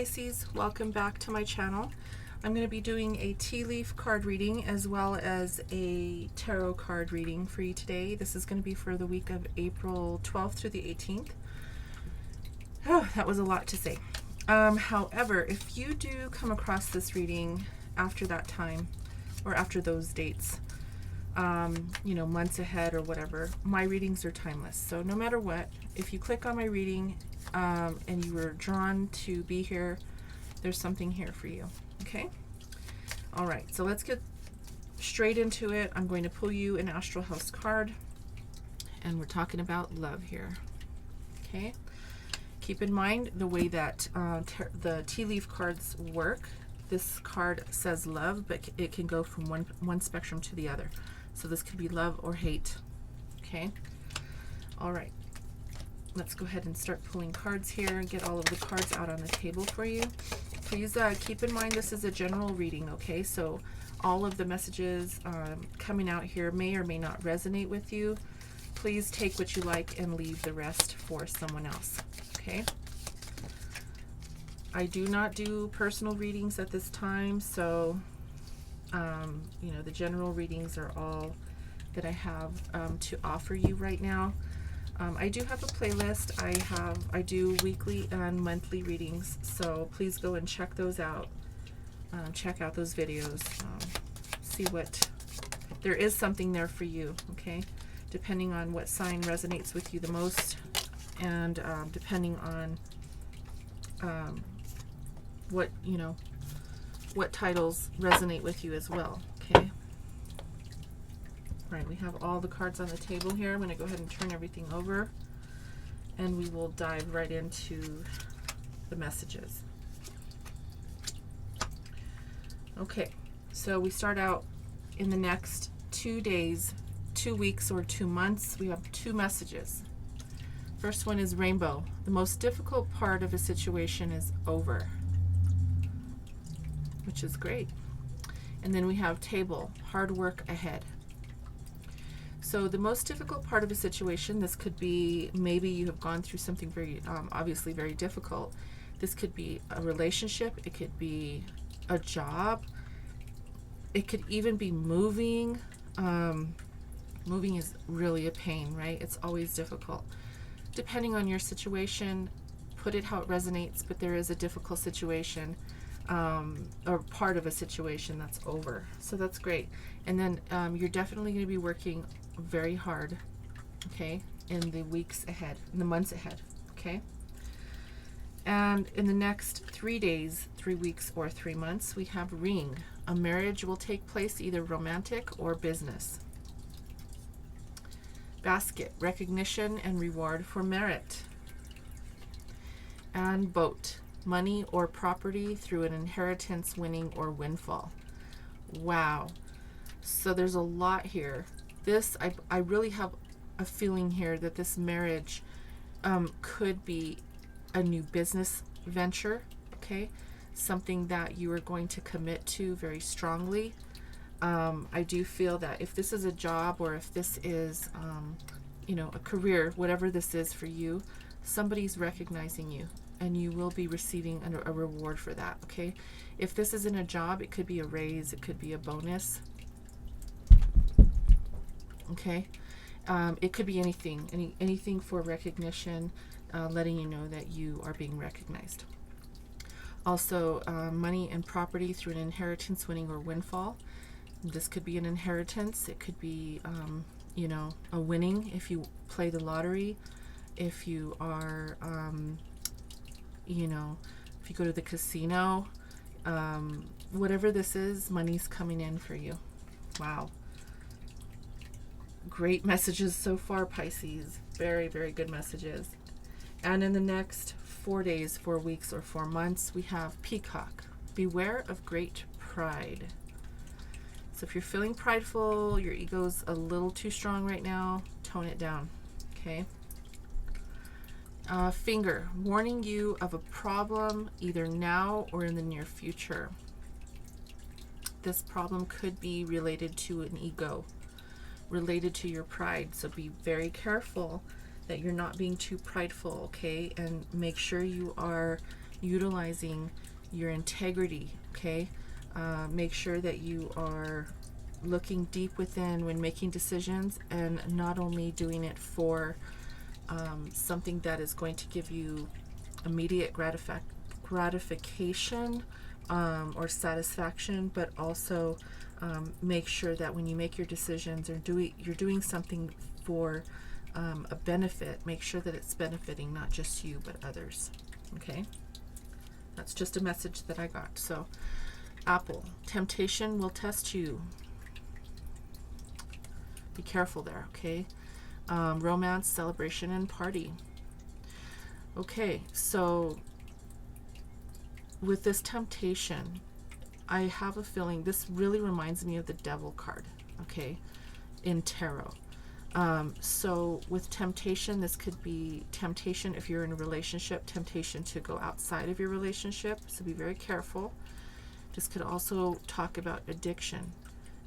Pisces, welcome back to my channel. I'm going to be doing a tea leaf card reading as well as a tarot card reading for you today. This is going to be for the week of April 12th through the 18th. Oh, that was a lot to say. However, if you do come across this reading after that time or after those dates, you know, months ahead or whatever, my readings are timeless. So no matter what, if you click on my reading and you were drawn to be here, there's something here for you. Okay? All right, so let's get straight into it. I'm going to pull you an Astral House card, and we're talking about love here. Okay? Keep in mind the way that the tea leaf cards work. This card says love, but it can go from one spectrum to the other. So this could be love or hate. Okay? All right. Let's go ahead and start pulling cards here and get all of the cards out on the table for you. Please keep in mind this is a general reading, okay? So all of the messages coming out here may or may not resonate with you. Please take what you like and leave the rest for someone else, okay? I do not do personal readings at this time, so you know, the general readings are all that I have to offer you right now. I do have a playlist. I do weekly and monthly readings, so please go and check those out. Check out those videos. See what there is something there for you, okay? Depending on what sign resonates with you the most, and depending on what, you know, what titles resonate with you as well, okay? Right, we have all the cards on the table here. I'm going to go ahead and turn everything over, and we will dive right into the messages. Okay, so we start out in the next 2 days, 2 weeks, or 2 months. We have 2 messages. First one is rainbow. The most difficult part of a situation is over, which is great. And then we have table, hard work ahead. So the most difficult part of a situation, this could be maybe you have gone through something very, obviously very difficult. This could be a relationship. It could be a job. It could even be moving. Moving is really a pain, right? It's always difficult. Depending on your situation, put it how it resonates, but there is a difficult situation or part of a situation that's over. So that's great. And then you're definitely going to be working very hard, okay, in the weeks ahead, in the months ahead, okay? And in the next 3 days, 3 weeks, or 3 months, we have ring. A marriage will take place, either romantic or business. Basket, recognition and reward for merit. And boat, money or property through an inheritance, winning, or windfall. Wow. So there's a lot here. This, I really have a feeling here that this marriage could be a new business venture, okay? Something that you are going to commit to very strongly. I do feel that if this is a job, or if this is, you know, a career, whatever this is for you, somebody's recognizing you, and you will be receiving a reward for that, okay? If this isn't a job, it could be a raise, it could be a bonus, okay? It could be anything, anything for recognition, letting you know that you are being recognized. Also, money and property through an inheritance, winning, or windfall. This could be an inheritance. It could be, you know, a winning if you play the lottery. If you are, you know, if you go to the casino, whatever this is, money's coming in for you. Wow. Great messages so far, Pisces. Very, very good messages. And in the next 4 days, 4 weeks, or 4 months, we have peacock. Beware of great pride. So if you're feeling prideful, your ego's a little too strong right now, tone it down, okay? Finger, warning you of a problem either now or in the near future. This problem could be related to an ego, related to your pride. So be very careful that you're not being too prideful, okay? And make sure you are, utilizing your integrity, okay? Make sure that you are looking deep within when making decisions, and not only doing it for something that is going to give you immediate gratification or satisfaction, but also make sure that when you make your decisions or you're doing something for a benefit, make sure that it's benefiting not just you but others. Okay, that's just a message that I got. So Apple, temptation will test you. Be careful there, okay? Romance, celebration, and party. Okay, so with this temptation, I have a feeling this really reminds me of the Devil card, okay, in tarot. So with temptation, this could be temptation if you're in a relationship, temptation to go outside of your relationship, so be very careful. This could also talk about addiction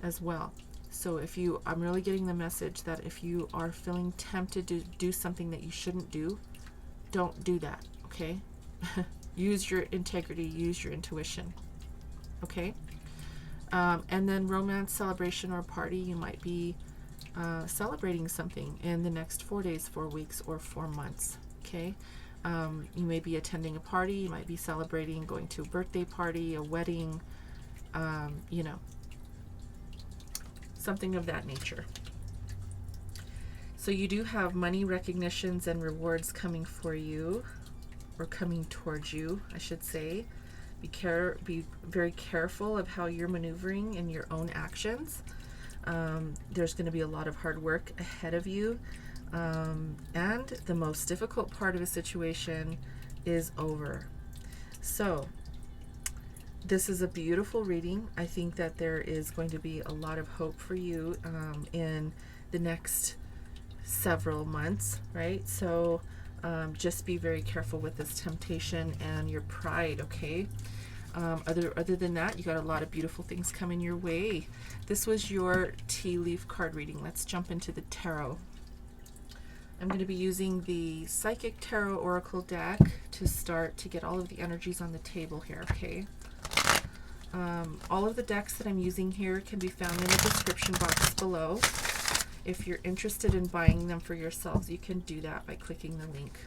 as well. So if you, I'm really getting the message that if you are feeling tempted to do something that you shouldn't do, don't do that, okay? Use your integrity, use your intuition, okay? And then romance, celebration, or party, you might be celebrating something in the next 4 days, 4 weeks, or 4 months, okay? You may be attending a party, you might be celebrating, going to a birthday party, a wedding, you know, something of that nature. So you do have money, recognitions, and rewards coming for you, or coming towards you, I should say. Be very careful of how you're maneuvering in your own actions. There's going to be a lot of hard work ahead of you. And the most difficult part of a situation is over. So this is a beautiful reading. I think that there is going to be a lot of hope for you in the next several months, right? So just be very careful with this temptation and your pride, okay? Other than that, you got a lot of beautiful things coming your way. This was your tea leaf card reading. Let's jump into the tarot. I'm going to be using the Psychic Tarot Oracle deck to start to get all of the energies on the table here, okay? All of the decks that I'm using here can be found in the description box below. If you're interested in buying them for yourselves, you can do that by clicking the link.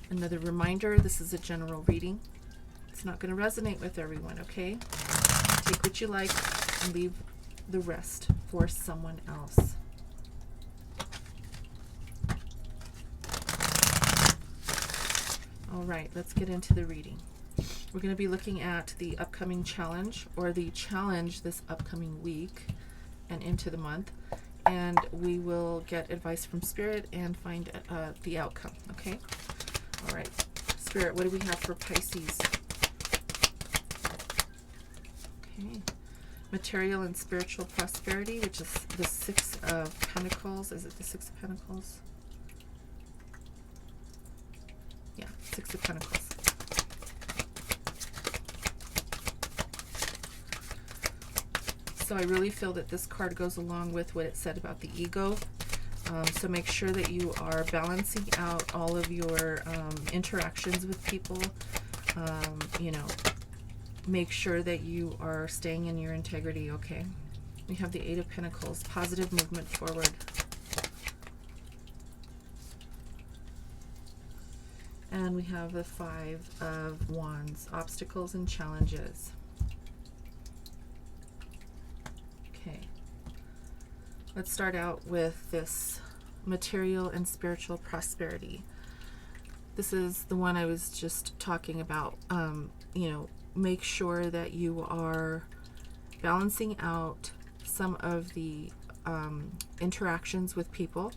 Another reminder, this is a general reading. It's not going to resonate with everyone, okay? Take what you like and leave the rest for someone else. All right, let's get into the reading. We're going to be looking at the upcoming challenge, or the challenge this upcoming week and into the month, and we will get advice from Spirit and find the outcome, okay? All right, Spirit, what do we have for Pisces? Okay, material and spiritual prosperity, which is the Six of Pentacles. Is it the Six of Pentacles? Yeah, Six of Pentacles. So I really feel that this card goes along with what it said about the ego. So make sure that you are balancing out all of your interactions with people. You know, make sure that you are staying in your integrity, okay? We have the Eight of Pentacles, positive movement forward. And we have the Five of Wands, obstacles and challenges. Okay. Let's start out with this material and spiritual prosperity. This is the one I was just talking about. You know, make sure that you are balancing out some of the interactions with people,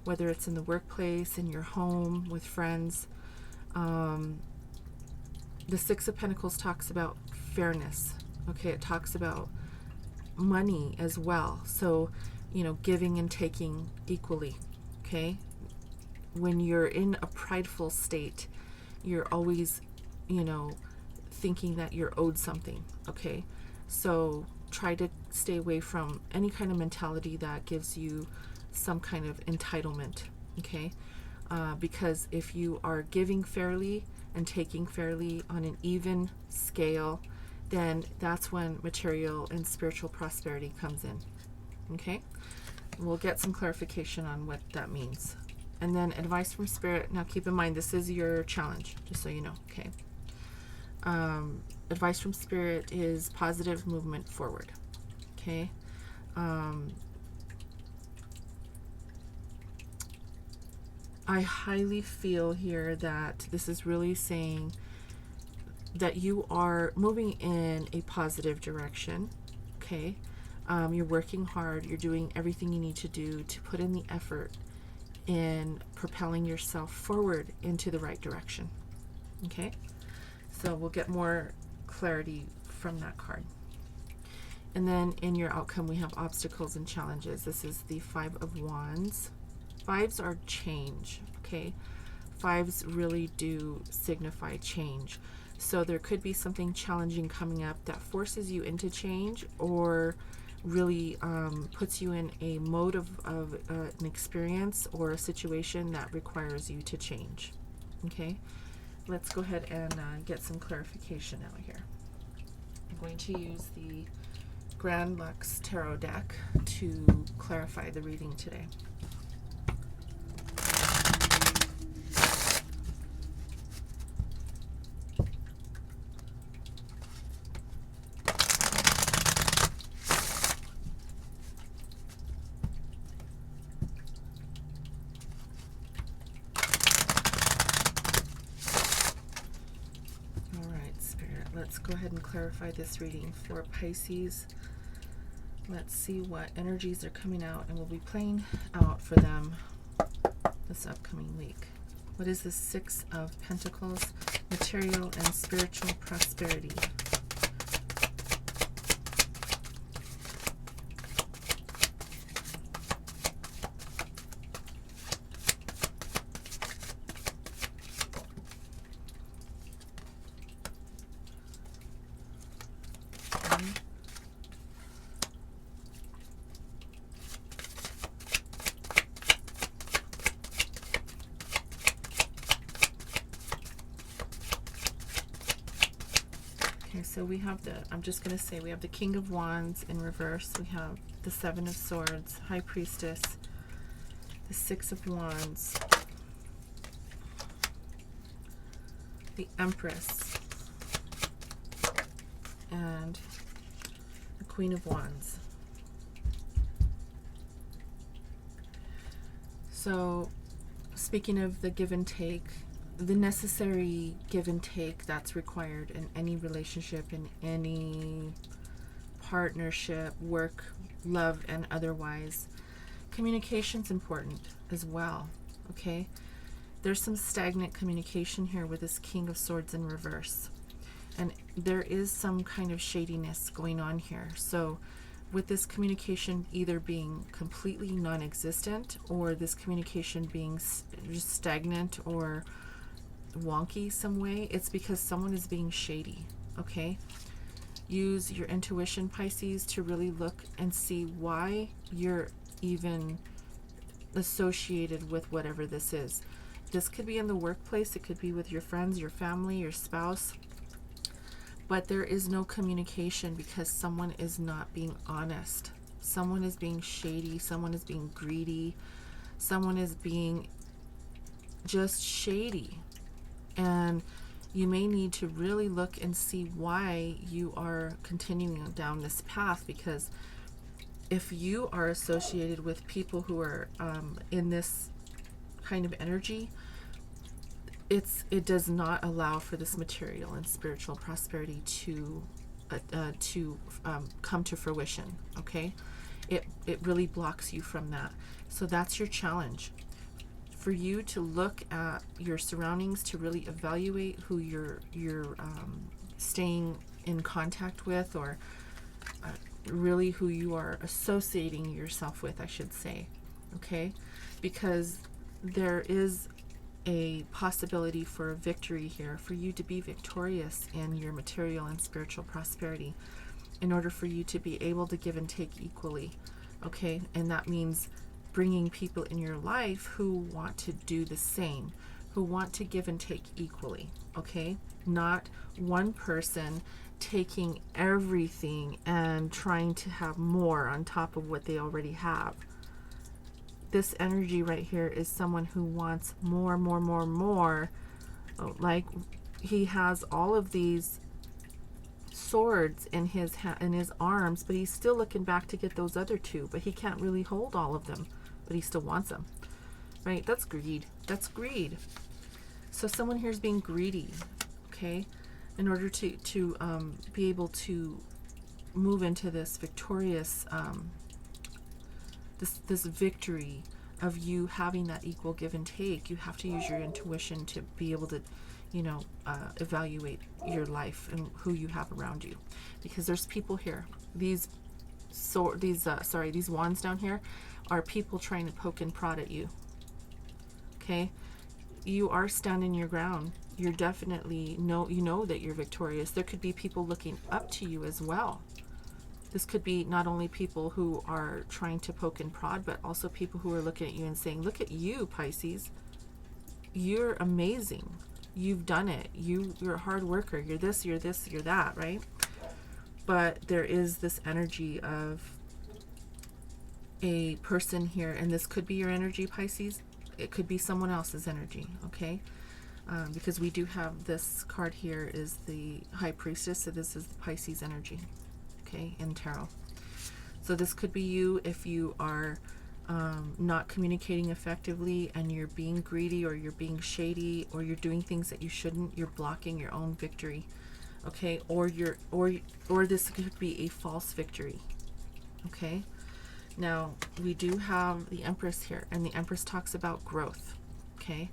whether it's in the workplace, in your home, with friends. The Six of Pentacles talks about fairness. Okay, it talks about money as well. So, you know, giving and taking equally, okay? When you're in a prideful state, you're always, you know, thinking that you're owed something, okay? So try to stay away from any kind of mentality that gives you some kind of entitlement, okay? because if you are giving fairly and taking fairly on an even scale, then that's when material and spiritual prosperity comes in. Okay? We'll get some clarification on what that means. And then advice from Spirit. Now keep in mind, this is your challenge, just so you know. Okay? Advice from Spirit is positive movement forward. Okay? I highly feel here that this is really saying that you are moving in a positive direction. Okay? You're working hard. You're doing everything you need to do to put in the effort in propelling yourself forward into the right direction. Okay? So we'll get more clarity from that card. And then in your outcome, we have obstacles and challenges. This is the Five of Wands. Fives are change, okay? Fives really do signify change. So there could be something challenging coming up that forces you into change, or really puts you in a mode of an experience or a situation that requires you to change. Okay? Let's go ahead and get some clarification out here. I'm going to use the Grand Lux Tarot deck to clarify the reading today. Let's go ahead and clarify this reading for Pisces. Let's see what energies are coming out and we'll be playing out for them this upcoming week. What is the Six of Pentacles? Material and spiritual prosperity. Okay, so we have the, I'm just going to say, we have the King of Wands in reverse. We have the Seven of Swords, High Priestess, the Six of Wands, the Empress, and the Queen of Wands. So, speaking of the give and take, the necessary give and take that's required in any relationship, in any partnership, work, love, and otherwise. Communication's important as well, okay? There's some stagnant communication here with this King of Swords in reverse. And there is some kind of shadiness going on here. So with this communication either being completely non-existent, or this communication being just stagnant or wonky some way, it's because someone is being shady. Okay, use your intuition, Pisces, to really look and see why you're even associated with whatever this is. This could be in the workplace, it could be with your friends, your family, your spouse, but there is no communication because someone is not being honest. Someone is being shady, someone is being greedy, someone is being just shady. And you may need to really look and see why you are continuing down this path, because if you are associated with people who are in this kind of energy, it does not allow for this material and spiritual prosperity to come to fruition. Okay, it really blocks you from that. So that's your challenge, for you to look at your surroundings, to really evaluate who you're staying in contact with, or really who you are associating yourself with, I should say. Okay, because there is a possibility for a victory here, for you to be victorious in your material and spiritual prosperity, in order for you to be able to give and take equally. Okay, and that means bringing people in your life who want to do the same, who want to give and take equally, okay? Not one person taking everything and trying to have more on top of what they already have. This energy right here is someone who wants more, more, more, more. Like he has all of these swords in his arms, but he's still looking back to get those other two, but he can't really hold all of them, but he still wants them, right? That's greed. That's greed. So someone here is being greedy, okay, in order to be able to move into this victorious this victory of you having that equal give and take. You have to use your intuition to be able to, you know, evaluate your life and who you have around you, because there's people here. These wands down here are people trying to poke and prod at you. Okay, you are standing your ground. You're definitely you know that you're victorious. There could be people looking up to you as well. This could be not only people who are trying to poke and prod, but also people who are looking at you and saying, look at you, Pisces. You're amazing. You've done it. You're a hard worker. You're this, you're that, right? But there is this energy of a person here, and this could be your energy, Pisces. It could be someone else's energy, okay? Because we do have this card here is the High Priestess, so this is the Pisces energy, okay, in tarot. So this could be you if you are not communicating effectively and you're being greedy, or you're being shady, or you're doing things that you shouldn't. You're blocking your own victory, okay? Or this could be a false victory, okay? Now we do have the Empress here, and the Empress talks about growth, okay?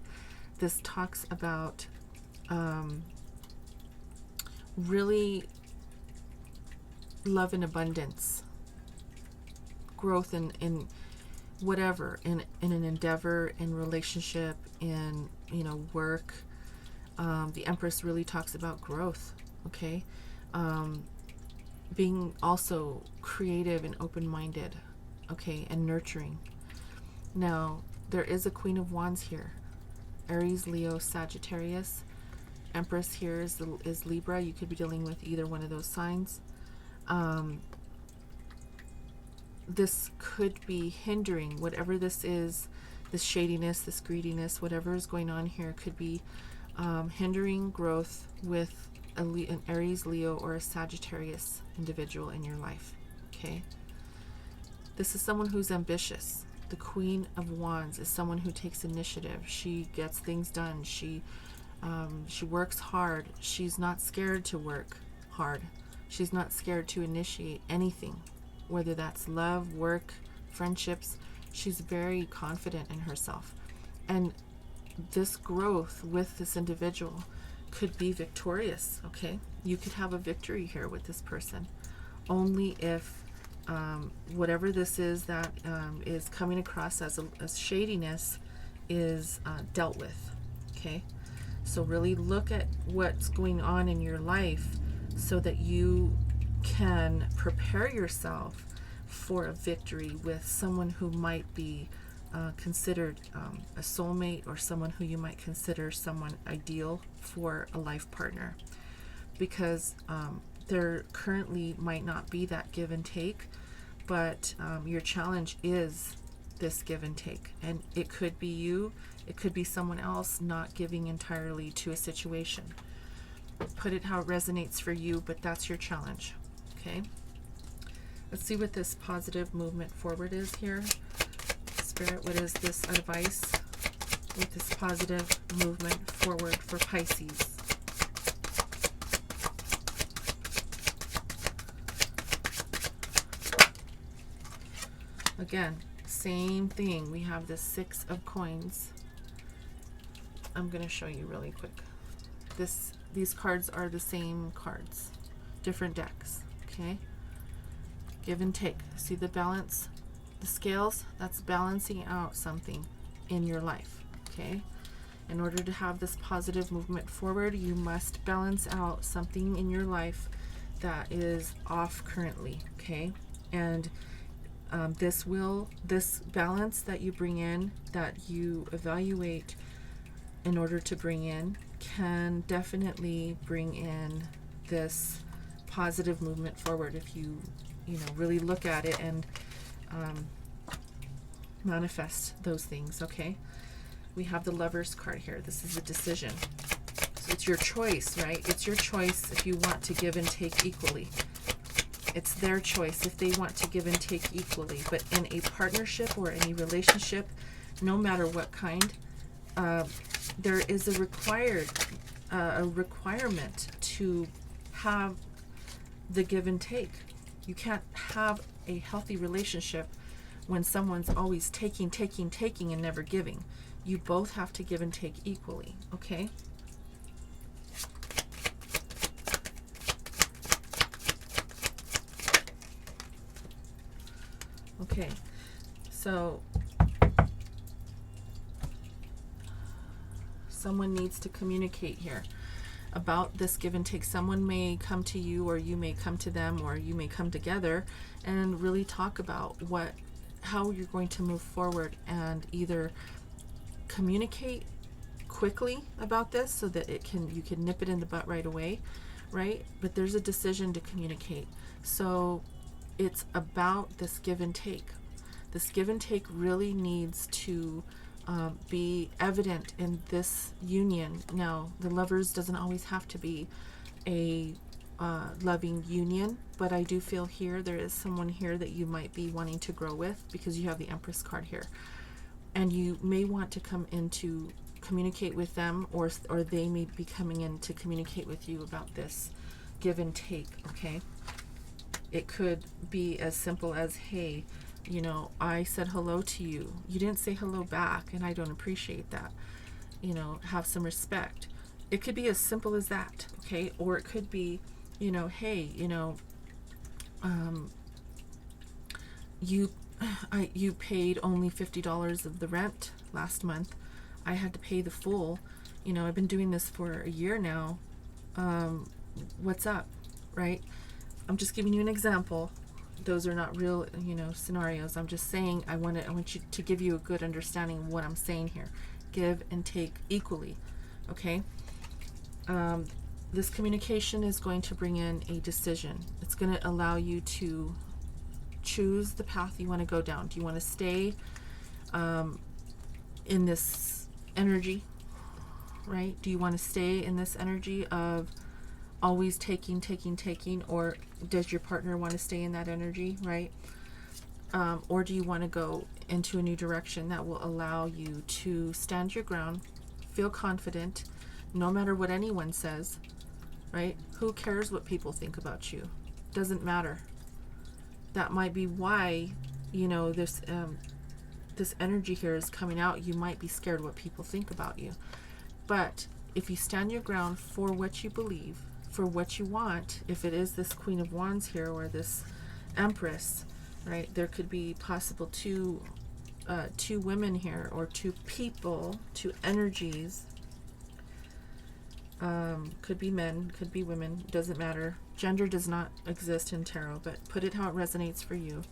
This talks about really love and abundance, growth in whatever, in an endeavor, in relationship, in, you know, work. The Empress really talks about growth, okay? Being also creative and open-minded, okay, and nurturing. Now there is a Queen of Wands here, Aries, Leo, Sagittarius. Empress here is Libra. You could be dealing with either one of those signs. This could be hindering, whatever this is, this shadiness, this greediness, whatever is going on here could be hindering growth with an Aries, Leo, or a Sagittarius individual in your life, okay? This is someone who's ambitious. The Queen of Wands is someone who takes initiative. She gets things done. She works hard. She's not scared to work hard. She's not scared to initiate anything, whether that's love, work, friendships. She's very confident in herself. And this growth with this individual could be victorious, okay? You could have a victory here with this person, only if whatever this is that is coming across as shadiness is dealt with, okay? So really look at what's going on in your life so that you can prepare yourself for a victory with someone who might be considered a soulmate, or someone who you might consider someone ideal for a life partner, because there currently might not be that give and take, but your challenge is this give and take, and it could be you, it could be someone else not giving entirely to a situation. Put it how it resonates for you, but that's your challenge, okay? Let's see what this positive movement forward is here. Spirit, what is this advice with this positive movement forward for Pisces? Again, same thing. We have the Six of Coins. I'm going to show you really quick. These cards are the same cards, different decks, okay? Give and take. See the balance? The scales? That's balancing out something in your life, okay? In order to have this positive movement forward, you must balance out something in your life that is off currently, okay? And This balance that you bring in, that you evaluate in order to bring in, can definitely bring in this positive movement forward if you really look at it and manifest those things. Okay, we have the Lovers card here. This is a decision. So it's your choice, right? It's your choice if you want to give and take equally. It's their choice if they want to give and take equally. But in a partnership or any relationship, no matter what kind, there is a requirement to have the give and take. You can't have a healthy relationship when someone's always taking and never giving. You both have to give and take equally, okay? Okay, so someone needs to communicate here about this give and take. Someone may come to you, or you may come to them, or you may come together and really talk about how you're going to move forward, and either communicate quickly about this so that you can nip it in the butt right away, right? But there's a decision to communicate. So it's about this give and take. This give and take really needs to be evident in this union. Now, the Lovers doesn't always have to be a loving union, but I do feel here there is someone here that you might be wanting to grow with, because you have the Empress card here, and you may want to come in to communicate with them, or they may be coming in to communicate with you about this give and take. Okay, it could be as simple as, hey, I said hello to you. You didn't say hello back, and I don't appreciate that. Have some respect. It could be as simple as that, okay? Or it could be, hey, you paid only $50 of the rent last month. I had to pay the full. I've been doing this for a year now. What's up, right? I'm just giving you an example. Those are not real, scenarios. I'm just saying I want you to give you a good understanding of what I'm saying here. Give and take equally, okay? This communication is going to bring in a decision. It's going to allow you to choose the path you want to go down. Do you want to stay in this energy, right? Do you want to stay in this energy of always taking, or does your partner want to stay in that energy, right? Or do you want to go into a new direction that will allow you to stand your ground, feel confident, no matter what anyone says, right? Who cares what people think about you? Doesn't matter. That might be why, this energy here is coming out. You might be scared what people think about you. But if you stand your ground for what you believe, for what you want, if it is this Queen of Wands here or this Empress, right? There could be possible two women here, or two people, two energies. Could be men, could be women, doesn't matter. Gender does not exist in tarot, but put it how it resonates for you.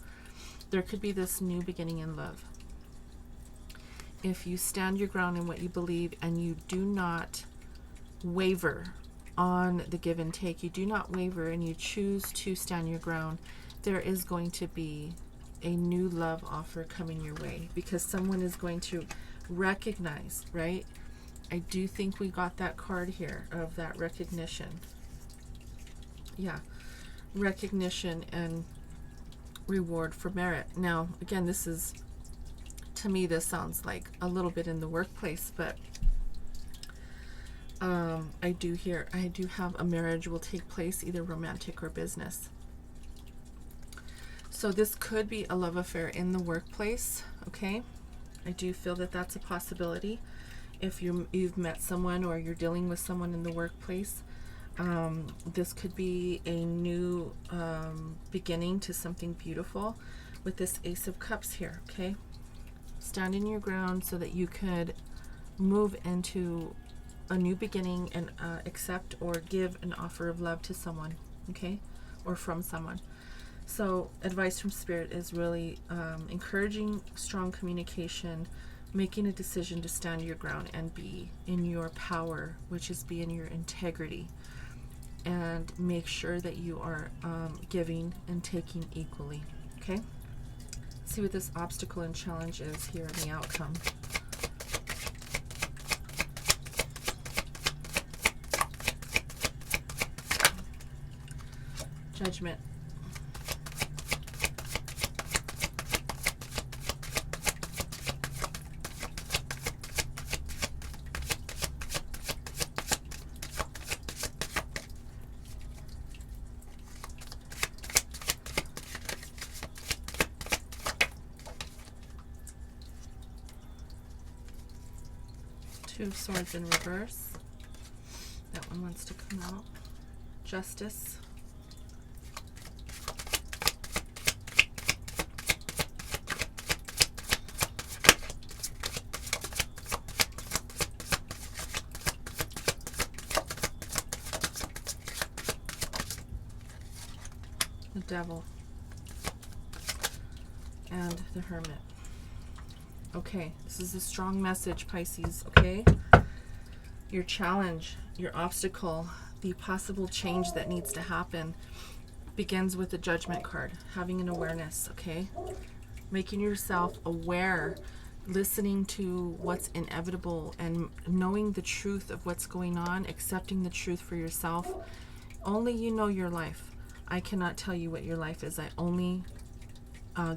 There could be this new beginning in love. If you stand your ground in what you believe, and you do not waver on the give and take, you do not waver, and you choose to stand your ground, there is going to be a new love offer coming your way, because someone is going to recognize, right? I do think we got that card here of that recognition. Yeah, recognition and reward for merit. Now, again, this is, to me, this sounds like a little bit in the workplace, but I do have a marriage will take place, either romantic or business. So this could be a love affair in the workplace, okay? I do feel that that's a possibility. If you've met someone, or you're dealing with someone in the workplace, this could be a new beginning to something beautiful with this Ace of Cups here, okay? Stand in your ground so that you could move into a new beginning and accept or give an offer of love to someone, okay? Or from someone. So advice from Spirit is really encouraging strong communication, making a decision to stand your ground and be in your power, which is be in your integrity, and make sure that you are giving and taking equally. Okay? See what this obstacle and challenge is here in the outcome. Judgment. Two of Swords in reverse. That one wants to come out. Justice. The Devil. And the Hermit. Okay, this is a strong message, Pisces, okay? Your challenge, your obstacle, the possible change that needs to happen begins with the Judgment card, having an awareness, okay? Making yourself aware, listening to what's inevitable and knowing the truth of what's going on, accepting the truth for yourself. Only you know your life. I cannot tell you what your life is. I only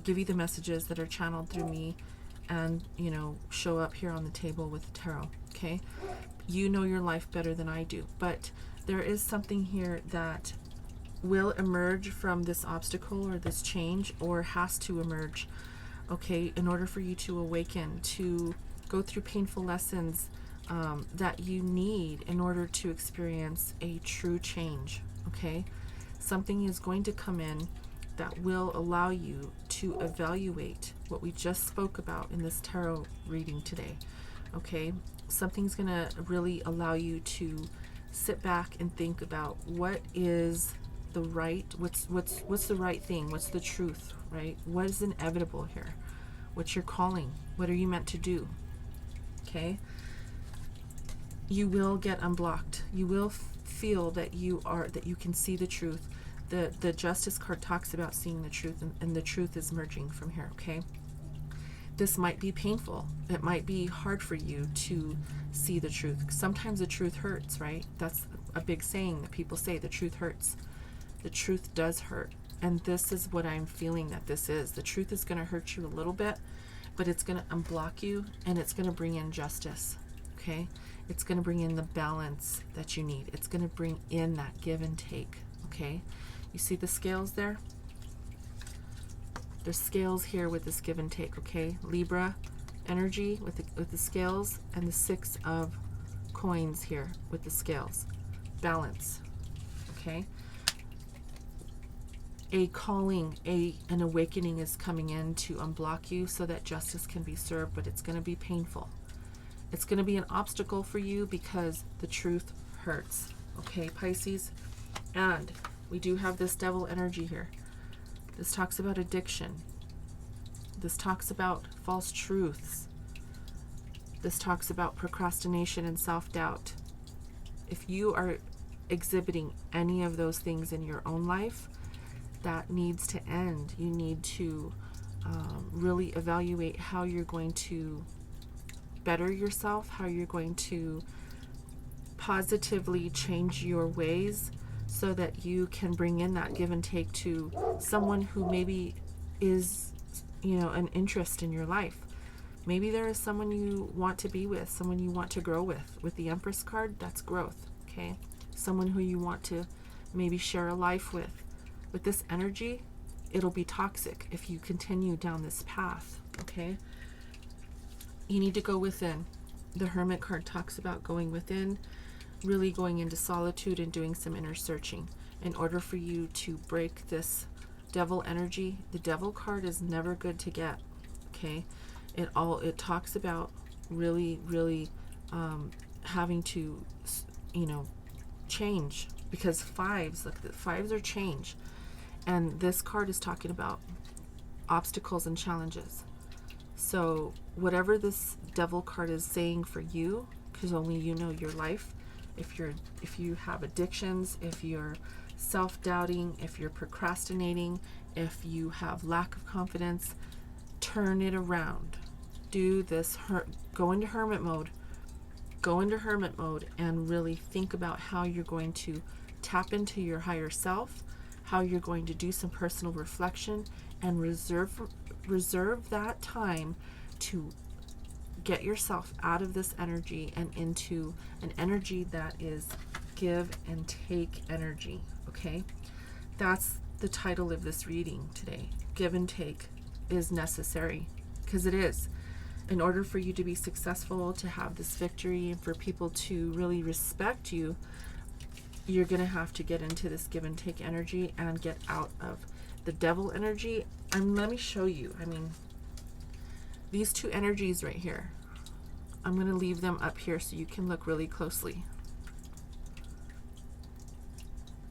give you the messages that are channeled through me and, you know, show up here on the table with the tarot, okay? You know your life better than I do, but there is something here that will emerge from this obstacle or this change, or has to emerge, okay, in order for you to awaken, to go through painful lessons that you need in order to experience a true change, okay? Something is going to come in that will allow you to evaluate what we just spoke about in this tarot reading today, okay? Something's going to really allow you to sit back and think about what is the right, what's the right thing, what's the truth, right? What is inevitable here? What's your calling? What are you meant to do? Okay? You will get unblocked. You will feel that you can see the truth. The Justice card talks about seeing the truth, and the truth is merging from here, okay? This might be painful. It might be hard for you to see the truth. Sometimes the truth hurts, right? That's a big saying that people say, the truth hurts. The truth does hurt. And this is what I'm feeling that this is. The truth is going to hurt you a little bit, but it's going to unblock you, and it's going to bring in justice, okay? It's going to bring in the balance that you need. It's going to bring in that give and take, okay? You see the scales there? There's scales here with this give and take, okay? Libra energy with the scales, and the 6 of coins here with the scales. Balance, okay? A calling, an awakening is coming in to unblock you so that justice can be served, but it's going to be painful. It's going to be an obstacle for you because the truth hurts, okay, Pisces? And we do have this Devil energy here. This talks about addiction. This talks about false truths. This talks about procrastination and self-doubt. If you are exhibiting any of those things in your own life, that needs to end. You need to really evaluate how you're going to better yourself, how you're going to positively change your ways, so that you can bring in that give and take to someone who maybe is, you know, an interest in your life. Maybe there is someone you want to be with, someone you want to grow with. With the Empress card, that's growth, okay? Someone who you want to maybe share a life with. With this energy, it'll be toxic if you continue down this path, okay? You need to go within. The Hermit card talks about going within, really going into solitude and doing some inner searching in order for you to break this Devil energy. The Devil card is never good to get, okay? It talks about really having to, you know, change, because fives, look, the fives are change, And this card is talking about obstacles and challenges. So whatever this devil card is saying for you, because only you know your life, if you have addictions, if you're self-doubting, if you're procrastinating, if you have lack of confidence, turn it around. Do this, go into hermit mode. Go into hermit mode and really think about how you're going to tap into your higher self, how you're going to do some personal reflection, and reserve that time to get yourself out of this energy and into an energy that is give and take energy. Okay, that's the title of this reading today. Give and take is necessary, because it is. In order for you to be successful, to have this victory, and for people to really respect you, you're going to have to get into this give and take energy and get out of the devil energy. Let me show you. I mean, these two energies right here, I'm going to leave them up here so you can look really closely.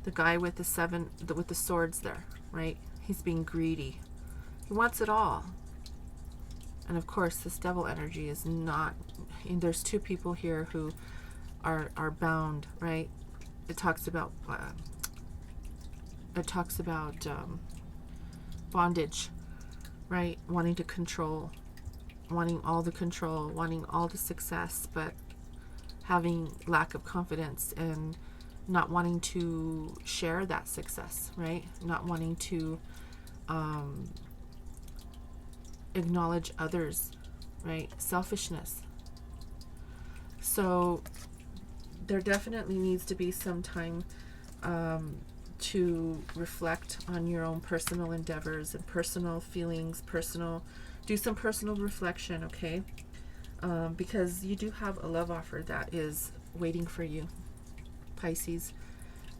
The guy with with the swords there, right? He's being greedy. He wants it all. And of course, this devil energy is not, and there's two people here who are bound, right? It talks about bondage, right? Wanting to control, wanting all the control, wanting all the success, but having lack of confidence and not wanting to share that success, right? Not wanting to acknowledge others, right? Selfishness. So there definitely needs to be some time to reflect on your own personal endeavors and personal feelings, do some personal reflection, okay? Because you do have a love offer that is waiting for you, Pisces.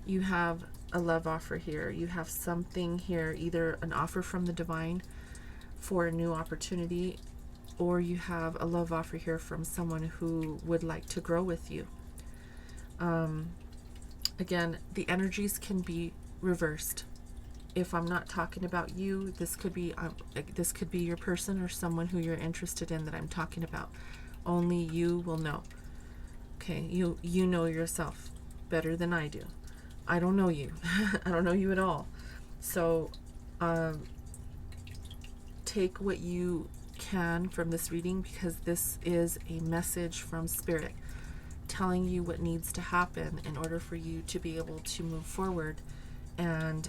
You have a love offer here. You have something here, either an offer from the divine for a new opportunity, or you have a love offer here from someone who would like to grow with you. Again, the energies can be reversed. If I'm not talking about you, this could be your person or someone who you're interested in that I'm talking about. Only you will know. Okay, you know yourself better than I do. I don't know you. I don't know you at all. So take what you can from this reading, because this is a message from Spirit telling you what needs to happen in order for you to be able to move forward and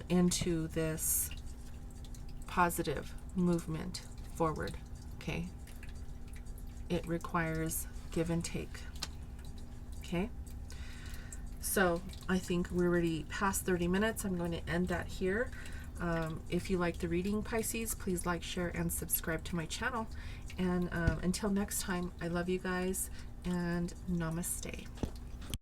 into this positive movement forward. Okay, it requires give and take. Okay, so I think we're already past 30 minutes. I'm going to end that here. If you like the reading, Pisces, please like, share, and subscribe to my channel. And until next time, I love you guys, and namaste.